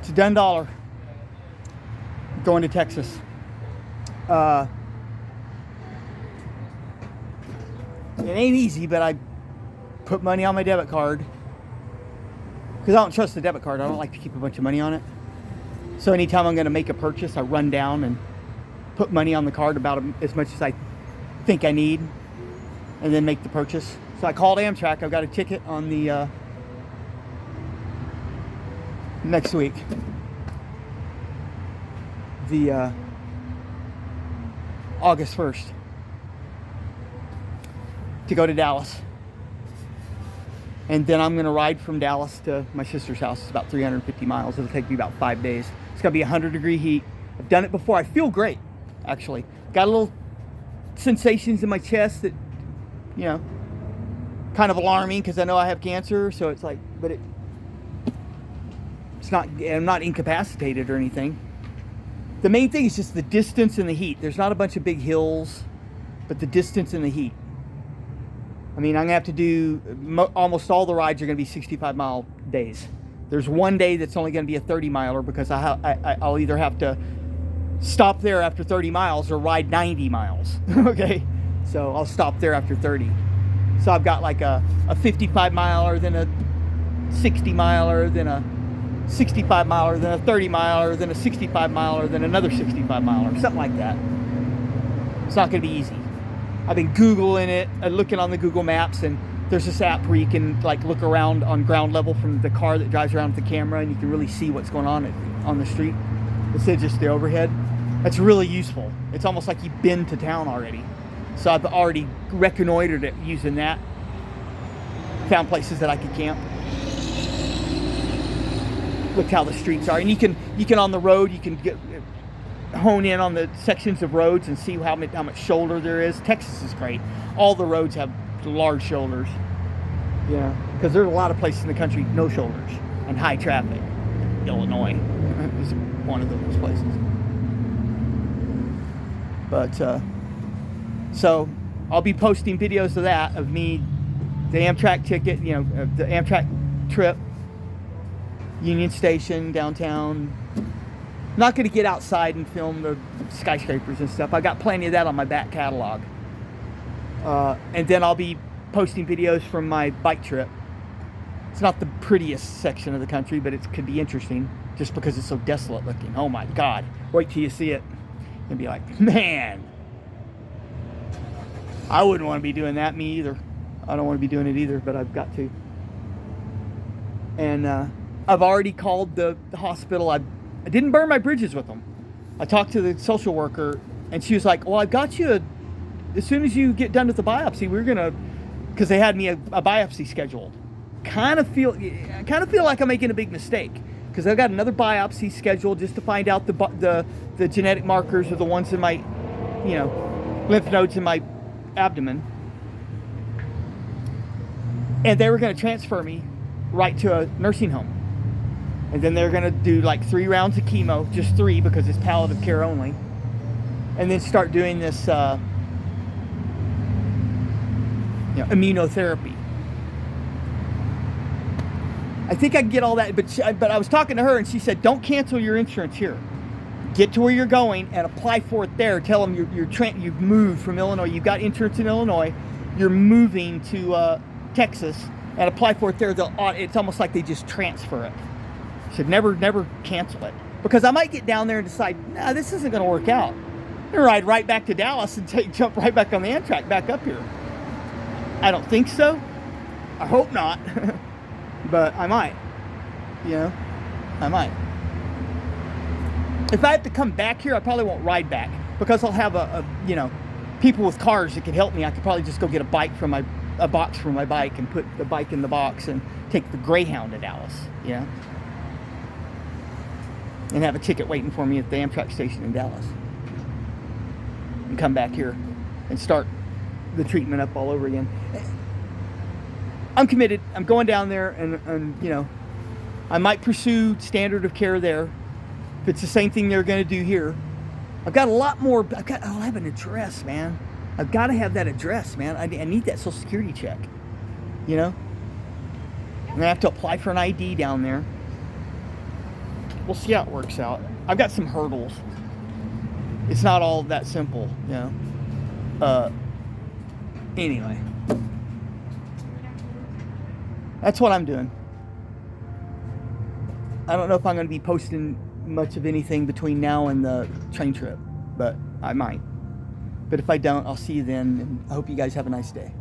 It's a done dollar. Going to Texas. It ain't easy, but I put money on my debit card because I don't trust the debit card. I don't like to keep a bunch of money on it. So anytime I'm going to make a purchase, I run down and put money on the card about as much as I think I need, and then make the purchase. So I called Amtrak. I've got a ticket on the next week. The August 1st to go to Dallas. And then I'm going to ride from Dallas to my sister's house. It's about 350 miles. It'll take me about 5 days. It's going to be 100-degree heat. I've done it before. I feel great, actually. Got a little sensations in my chest that, you know, kind of alarming because I know I have cancer. So it's like, but it's not, I'm not incapacitated or anything. The main thing is just the distance and the heat. There's not a bunch of big hills, but the distance and the heat. I mean, I'm going to have to do, almost all the rides are going to be 65-mile days. There's one day that's only going to be a 30-miler because I'll either have to stop there after 30 miles or ride 90 miles, okay? So I'll stop there after 30. So I've got like a 55-miler, then a 60-miler, then a 65-miler, then a 30-miler, then a 65-miler, then another 65-miler, something like that. It's not going to be easy. I've been Googling it, looking on the Google Maps, and there's this app where you can like look around on ground level from the car that drives around with the camera, and you can really see what's going on the street instead of just the overhead. That's really useful. It's almost like you've been to town already. So I've already reconnoitered it using that. Found places that I could camp. Look how the streets are, and you can on the road you can hone in on the sections of roads and see how much shoulder there is. Texas is great. All the roads have large shoulders. Yeah, because there's a lot of places in the country no shoulders and high traffic. Illinois is one of those places. But so I'll be posting videos of that, of me, the Amtrak ticket, you know, the Amtrak trip, Union Station, downtown. Not going to get outside and film the skyscrapers and stuff. I got plenty of that on my back catalog. And then I'll be posting videos from my bike trip. It's not the prettiest section of the country, but it could be interesting just because it's so desolate looking. Oh my God. Wait till you see it and be like, man, I wouldn't want to be doing that, me either. I don't want to be doing it either, but I've got to. And I've already called the hospital. I didn't burn my bridges with them. I talked to the social worker, and she was like, well, I've got you, as soon as you get done with the biopsy, we're going to, because they had me a biopsy scheduled. I kind of feel like I'm making a big mistake, because I've got another biopsy scheduled just to find out the genetic markers of the ones in my, you know, lymph nodes in my abdomen. And they were going to transfer me right to a nursing home. And then they're going to do like 3 rounds of chemo, just 3 because it's palliative care only. And then start doing this immunotherapy. I think I can get all that, but I was talking to her and she said, don't cancel your insurance here. Get to where you're going and apply for it there. Tell them you've moved from Illinois. You've got insurance in Illinois. You're moving to Texas and apply for it there. It's almost like they just transfer it. Should never cancel it, because I might get down there and decide, nah, this isn't going to work out. I'm going to ride right back to Dallas and jump right back on the Amtrak back up here. I don't think so. I hope not, but I might. You know, I might. If I have to come back here, I probably won't ride back, because I'll have people with cars that could help me. I could probably just go get a box from my bike and put the bike in the box and take the Greyhound to Dallas. Yeah. And have a ticket waiting for me at the Amtrak station in Dallas. And come back here and start the treatment up all over again. I'm committed. I'm going down there, and you know, I might pursue standard of care there. If it's the same thing they're going to do here. I've got a lot more. I'll have an address, man. I've got to have that address, man. I need that Social Security check. You know? I'm going to have to apply for an ID down there. we'll see how it works out. I've got some hurdles. It's not all that simple, you know. Anyway, that's what I'm doing. I don't know if I'm going to be posting much of anything between now and the train trip, but I might. But if I don't, I'll see you then, and I hope you guys have a nice day.